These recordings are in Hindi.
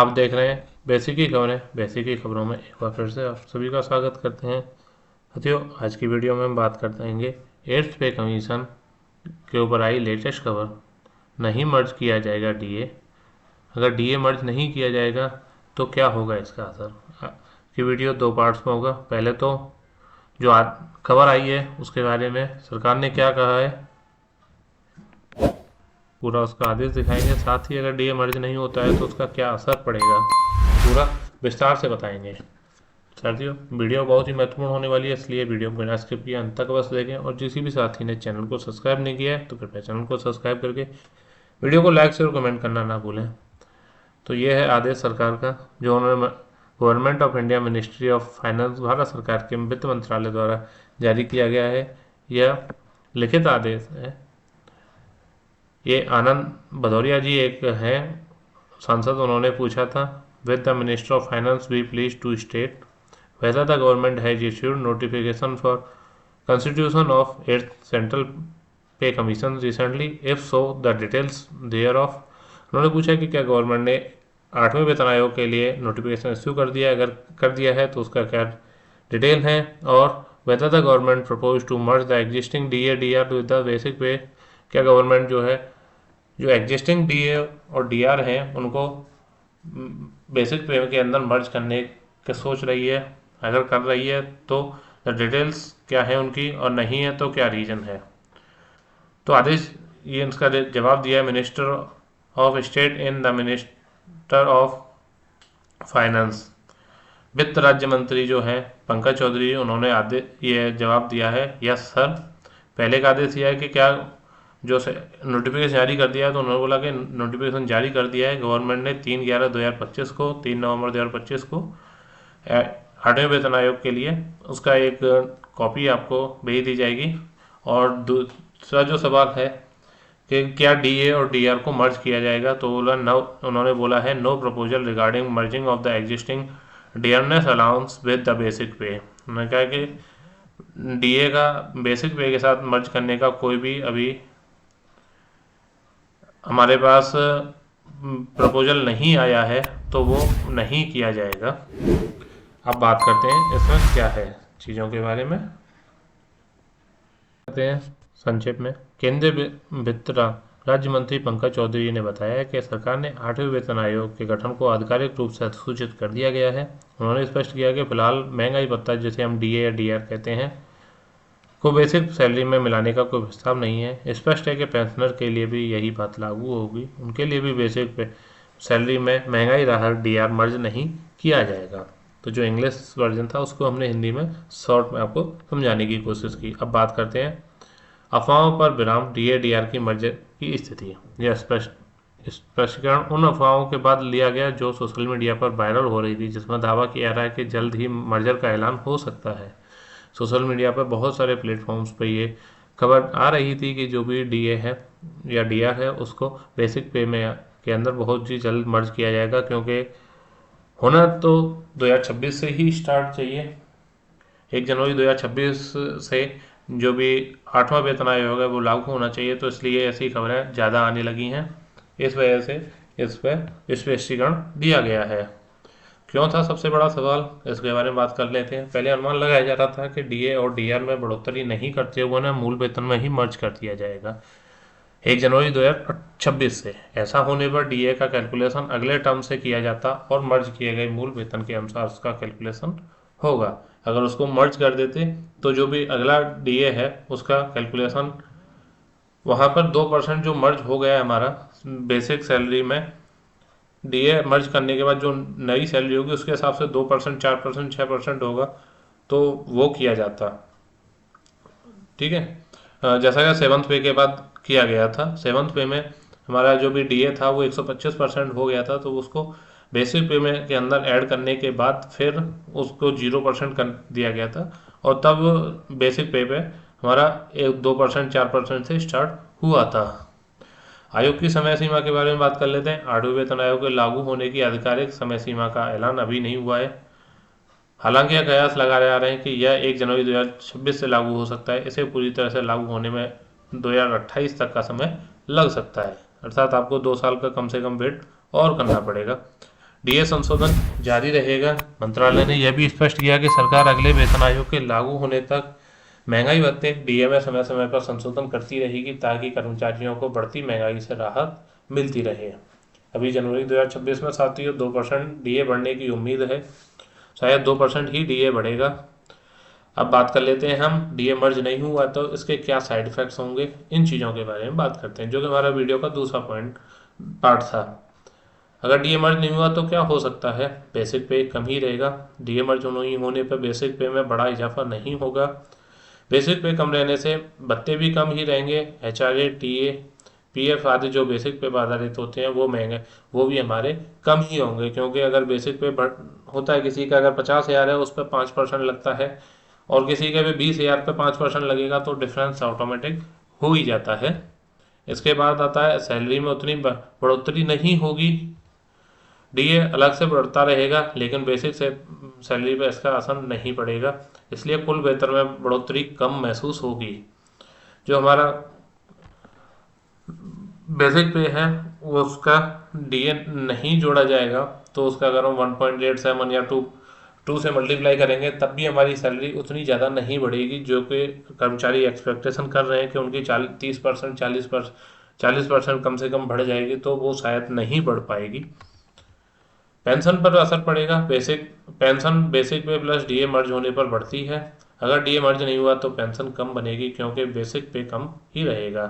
आप देख रहे हैं बेसिक की खबरें। बेसिक की खबरों में एक बार फिर से आप सभी का स्वागत करते हैं। साथियों, आज की वीडियो में हम बात करेंगे 8th पे कमीशन के ऊपर आई लेटेस्ट खबर। नहीं मर्ज किया जाएगा डीए। अगर डीए मर्ज नहीं किया जाएगा तो क्या होगा इसका असर। की वीडियो दो पार्ट्स में होगा। पहले तो जो खबर आई है उसके बारे में सरकार ने क्या कहा है, पूरा उसका आदेश दिखाएंगे। साथ ही अगर डीए मर्ज नहीं होता है तो उसका क्या असर पड़ेगा, पूरा विस्तार से बताएंगे। साथियों, वीडियो बहुत ही महत्वपूर्ण होने वाली है, इसलिए वीडियो को बिना स्किप किए अंत तक बस देखें। और जिस भी साथी ने चैनल को सब्सक्राइब नहीं किया है तो कृपया चैनल को सब्सक्राइब करके वीडियो को लाइक शेयर और कमेंट करना ना भूलें। तो ये है आदेश सरकार का, जो उन्होंने government of India ministry of finance, Bharat सरकार के वित्त मंत्रालय द्वारा जारी किया गया है। यह लिखित आदेश है। ये आनंद भदौरिया जी एक हैं सांसद, उन्होंने पूछा था, with the minister of finance we please to state whether the government has issued notification for constitution of 8th Central Pay Commission recently, if so the details thereof। उन्होंने पूछा कि क्या गवर्नमेंट ने 8वें वेतन आयोग के लिए नोटिफिकेशन इश्यू कर दिया है, अगर कर दिया है तो उसका क्या डिटेल है, और whether the government proposed to merge the existing DA DR with the basic pay। क्या गवर्नमेंट जो है, जो एग्जिस्टिंग डीए और डीआर हैं उनको बेसिक पे के अंदर मर्ज करने की सोच रही है। अगर कर रही है तो डिटेल्स क्या है उनकी, और नहीं है तो क्या रीजन है। तो आदेश ये इसका जवाब दिया है minister of state in the minister of finance, वित्त राज्य मंत्री जो है पंकज चौधरी, उन्होंने आदेश ये जवाब दिया है, यस सर। पहले का आदेश यह है कि क्या जो नोटिफिकेशन जारी कर दिया है, तो उन्होंने बोला कि नोटिफिकेशन जारी कर दिया है गवर्नमेंट ने 3/11/2025 को, 3 नवंबर 2025 को 8वें वेतन आयोग के लिए। उसका एक कॉपी आपको भेज दी जाएगी। और दूसरा जो सवाल है कि क्या डीए और डीआर को मर्ज किया जाएगा, तो उन्होंने बोला है no proposal regarding merging of the existing dearness allowance with the basic pay. उन्होंने कहा कि डीए का बेसिक पे के साथ मर्ज करने का कोई भी अभी हमारे पास प्रपोजल नहीं आया है, तो वो नहीं किया जाएगा। अब बात करते हैं इसमें क्या है चीज़ों के बारे में, करते हैं संक्षेप में। केंद्रीय वित्त राज्य मंत्री पंकज चौधरी ने बताया कि सरकार ने 8वें वेतन आयोग के गठन को आधिकारिक रूप से सूचित कर दिया गया है। उन्होंने स्पष्ट किया कि फिलहाल महंगाई भत्ता, जिसे हम डीए या डीआर कहते हैं, को बेसिक सैलरी में मिलाने का कोई प्रस्ताव नहीं है। स्पष्ट है कि पेंशनर के लिए भी यही बात लागू होगी, उनके लिए भी बेसिक सैलरी में महंगाई राहत डीआर मर्ज नहीं किया जाएगा। तो जो इंग्लिश वर्जन था उसको हमने हिंदी में शॉर्ट में आपको समझाने की कोशिश की। अब बात करते हैं अफवाहों पर विराम, डीए डीआर की मर्जर की स्थिति। यह स्पष्टीकरण उन अफवाहों के बाद लिया गया जो सोशल मीडिया पर वायरल हो रही थी, जिसमें दावा किया रहा है कि जल्द ही मर्जर का ऐलान हो सकता है। सोशल मीडिया पर बहुत सारे प्लेटफॉर्म्स पर ये खबर आ रही थी कि जो भी डीए है या डीआर है उसको बेसिक पे में के अंदर बहुत ही जल्द मर्ज किया जाएगा, क्योंकि होना तो 2026 से ही स्टार्ट चाहिए। 1 जनवरी 2026 से जो भी 8वां वेतन आयोग है वो लागू होना चाहिए। तो इसलिए ऐसी खबरें ज़्यादा आने लगी हैं, इस वजह से इस पर स्पष्टीकरण दिया गया है। क्यों था सबसे बड़ा सवाल, इसके बारे में बात कर लेते हैं। पहले अनुमान लगाया जा रहा था कि डीए और डीआर में बढ़ोतरी नहीं करते हुए ना मूल वेतन में ही मर्ज कर दिया जाएगा 1 जनवरी 2026 से। ऐसा होने पर डीए का कैलकुलेशन अगले टर्म से किया जाता और मर्ज किए गए मूल वेतन के अनुसार उसका कैलकुलेशन होगा। अगर उसको मर्ज कर देते तो जो भी अगला डीए है उसका कैलकुलेशन वहाँ पर 2% जो मर्ज हो गया है हमारा बेसिक सैलरी में, डीए मर्ज करने के बाद जो नई सैलरी होगी उसके हिसाब से 2%, 4%, 6% होगा, तो वो किया जाता। ठीक है, जैसा कि 7th पे के बाद किया गया था। 7th पे में हमारा जो भी डीए था वो 125% हो गया था, तो उसको बेसिक पे में के अंदर ऐड करने के बाद फिर उसको 0% कर दिया गया था, और तब बेसिक पे हमारा 2%, 4% से स्टार्ट हुआ था। आयोग की समय सीमा के बारे में बात कर लेते हैं। 8वें वेतन आयोग के लागू होने की आधिकारिक समय सीमा का ऐलान अभी नहीं हुआ है। हालांकि यह कयास लगाए जा रहे हैं कि यह 1 जनवरी 2026 से लागू हो सकता है। इसे पूरी तरह से लागू होने में 2028 तक का समय लग सकता है, अर्थात आपको 2 साल का कम से कम वेट और करना पड़ेगा। डीए संशोधन जारी रहेगा। मंत्रालय ने यह भी स्पष्ट किया कि सरकार अगले वेतन आयोग के लागू होने तक महंगाई भत्ते डीए में समय समय पर संशोधन करती रहेगी ताकि कर्मचारियों को बढ़ती महंगाई से राहत मिलती रहे। अभी जनवरी 2026 में साथियों 2% डीए बढ़ने की उम्मीद है, शायद 2% ही डीए बढ़ेगा। अब बात कर लेते हैं हम डीए मर्ज नहीं हुआ तो इसके क्या साइड इफेक्ट्स होंगे, इन चीज़ों के बारे में बात करते हैं, जो कि हमारा वीडियो का दूसरा पार्ट था। अगर डीए मर्ज नहीं हुआ तो क्या हो सकता है? बेसिक पे कम ही रहेगा। डीए मर्ज नहीं होने पर बेसिक पे में बड़ा इजाफा नहीं होगा। बेसिक पे कम रहने से भत्ते भी कम ही रहेंगे। एचआरए, टीए, पीएफ आदि जो बेसिक पे आधारित होते हैं वो भी हमारे कम ही होंगे, क्योंकि अगर बेसिक पे होता है किसी का अगर 50,000 है उस पर 5% लगता है और किसी के भी 20,000 पे 5% लगेगा तो डिफरेंस ऑटोमेटिक हो ही जाता है। इसके बाद आता है सैलरी में उतनी बढ़ोतरी नहीं होगी। डीए अलग से बढ़ता रहेगा लेकिन बेसिक से सैलरी पर इसका असर नहीं पड़ेगा, इसलिए कुल वेतन में बढ़ोतरी कम महसूस होगी। जो हमारा बेसिक पे है वो उसका डीए नहीं जोड़ा जाएगा तो उसका अगर हम 1.87 या 2 से मल्टीप्लाई करेंगे तब भी हमारी सैलरी उतनी ज़्यादा नहीं बढ़ेगी, जो कि कर्मचारी एक्सपेक्टेशन कर रहे हैं कि उनकी 30%, 40% कम से कम बढ़ जाएगी, तो वो शायद नहीं बढ़ पाएगी। पेंशन पर असर पड़ेगा। पेंशन बेसिक पे प्लस डीए मर्ज होने पर बढ़ती है। अगर डीए मर्ज नहीं हुआ तो पेंशन कम बनेगी क्योंकि बेसिक पे कम ही रहेगा।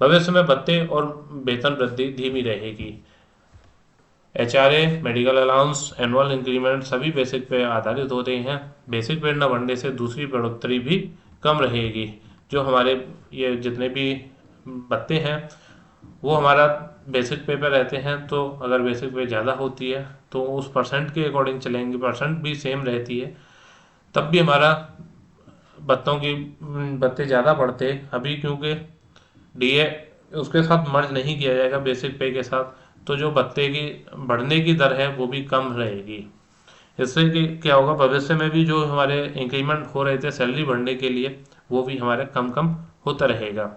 भविष्य में भत्ते और वेतन वृद्धि धीमी रहेगी। HRA, medical allowance, annual increment सभी बेसिक पे आधारित होते हैं। बेसिक पे न बढ़ने से दूसरी बढ़ोतरी भी कम रहेगी। जो हमारे ये जितने भी भत्ते हैं वो हमारा बेसिक पे पर रहते हैं, तो अगर बेसिक पे ज़्यादा होती है तो उस परसेंट के अकॉर्डिंग चलेंगे, परसेंट भी सेम रहती है तब भी हमारा भत्ते ज़्यादा बढ़ते। अभी क्योंकि डीए उसके साथ मर्ज नहीं किया जाएगा बेसिक पे के साथ, तो जो भत्ते की बढ़ने की दर है वो भी कम रहेगी। इससे कि क्या होगा, भविष्य में भी जो हमारे इंक्रीमेंट हो रहे थे सैलरी बढ़ने के लिए वो भी हमारे कम कम होता रहेगा।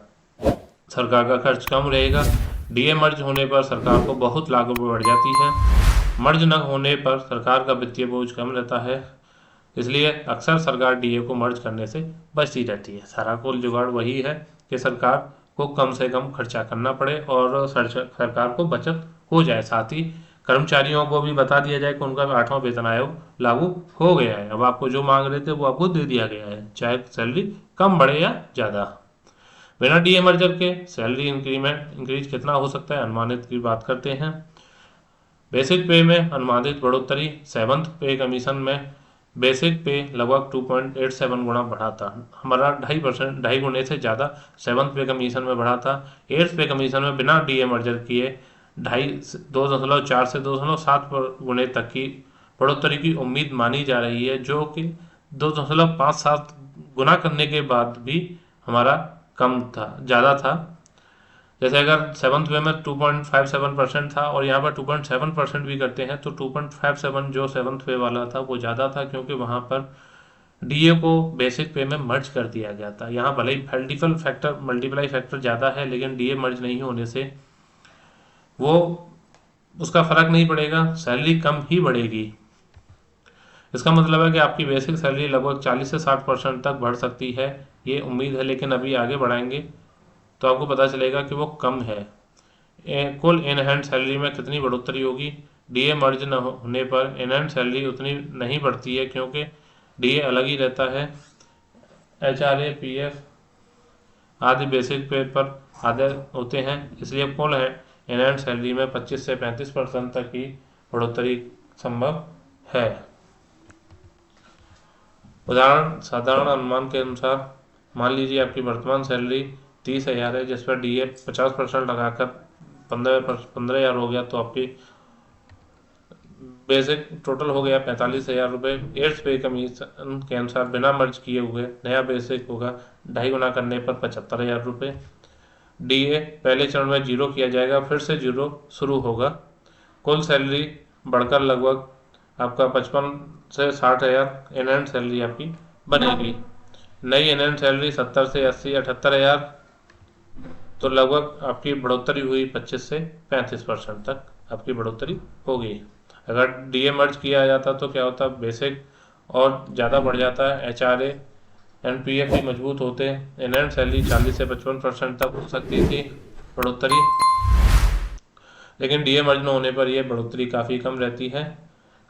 सरकार का खर्च कम रहेगा। डीए मर्ज होने पर सरकार को बहुत लागत बढ़ जाती है। मर्ज न होने पर सरकार का वित्तीय बोझ कम रहता है, इसलिए अक्सर सरकार डीए को मर्ज करने से बचती रहती है। सारा कुल जुगाड़ वही है कि सरकार को कम से कम खर्चा करना पड़े और सरकार को बचत हो जाए। साथ ही कर्मचारियों को भी बता दिया जाए कि उनका 8वां वेतन आयोग लागू हो गया है। अब आपको जो मांग रहे थे वो आपको दे दिया गया है, चाहे सैलरी कम बढ़े या ज़्यादा। बिना डीए मर्जर के सैलरी इंक्रीज कितना हो सकता है, अनुमानित की बात करते हैं। बेसिक पे में अनुमानित बढ़ोतरी 7th पे कमीशन में बेसिक पे लगभग 2.87 गुना बढ़ा था। हमारा 2.5 गुने से ज़्यादा 7th पे कमीशन में बढ़ा था। 8th पे कमीशन में बिना डीए मर्जर किए 2.4 से 2.7 गुने तक की बढ़ोतरी की उम्मीद मानी जा रही है, जो कि 2.57 गुना करने के बाद भी हमारा कम था, ज़्यादा था। जैसे अगर 7th वे में 2.57% था और यहाँ पर 2.7% भी करते हैं तो 2.57 जो 7th वे वाला था वो ज़्यादा था, क्योंकि वहाँ पर डीए को बेसिक पे में मर्ज कर दिया गया था। यहाँ भले ही मल्टीप्लाई फैक्टर ज़्यादा है लेकिन डीए मर्ज नहीं होने से वो उसका फर्क नहीं पड़ेगा, सैलरी कम ही बढ़ेगी। इसका मतलब है कि आपकी बेसिक सैलरी लगभग 40 से 60% तक बढ़ सकती है, ये उम्मीद है। लेकिन अभी आगे बढ़ाएंगे तो आपको पता चलेगा कि वो कम है। कुल इन हैंड सैलरी में कितनी बढ़ोतरी होगी? डीए मर्ज न होने पर इन हैंड सैलरी उतनी नहीं बढ़ती है, क्योंकि डीए अलग ही रहता है। एचआरए, पीएफ आदि बेसिक पे पर आधे होते हैं, इसलिए कुल इन हैंड सैलरी में 25 से 35% तक की बढ़ोतरी संभव है। साधारण अनुमान के अनुसार मान लीजिए आपकी वर्तमान सैलरी 30,000 है, जिस पर डीए 50% लगाकर 15,000 हो गया, तो आपकी बेसिक टोटल हो गया 45,000 रुपये। 8th पे कमीशन के अनुसार बिना मर्ज किए हुए नया बेसिक होगा 2.5 गुना करने पर 75,000 रुपये। डीए पहले चरण में 0 किया जाएगा, फिर से 0 शुरू होगा। कुल सैलरी बढ़कर लगभग आपका 55 से 60,000 इन हैंड सैलरी आपकी बनेगी। नई इन हैंड सैलरी 70 से 80 78,000, तो लगभग आपकी बढ़ोतरी हुई 25 से 35% तक आपकी बढ़ोतरी होगी। अगर डीए मर्ज किया जाता तो क्या होता, बेसिक और ज़्यादा बढ़ जाता है, एचआरए एंड पीएफ भी मजबूत होते, इनहैंड सैलरी 40 से 55% तक हो सकती थी बढ़ोतरी, लेकिन डीए मर्ज न होने पर यह बढ़ोतरी काफ़ी कम रहती है।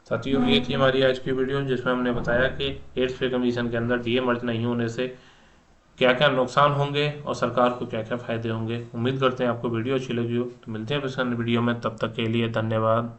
साथियों, ये थी हमारी आज की वीडियो जिसमें हमने बताया कि 8th पे कमीशन के अंदर डीए मर्ज नहीं होने से क्या क्या नुकसान होंगे और सरकार को क्या क्या फ़ायदे होंगे। उम्मीद करते हैं आपको वीडियो अच्छी लगी हो। तो मिलते हैं फिर वीडियो में, तब तक के लिए धन्यवाद।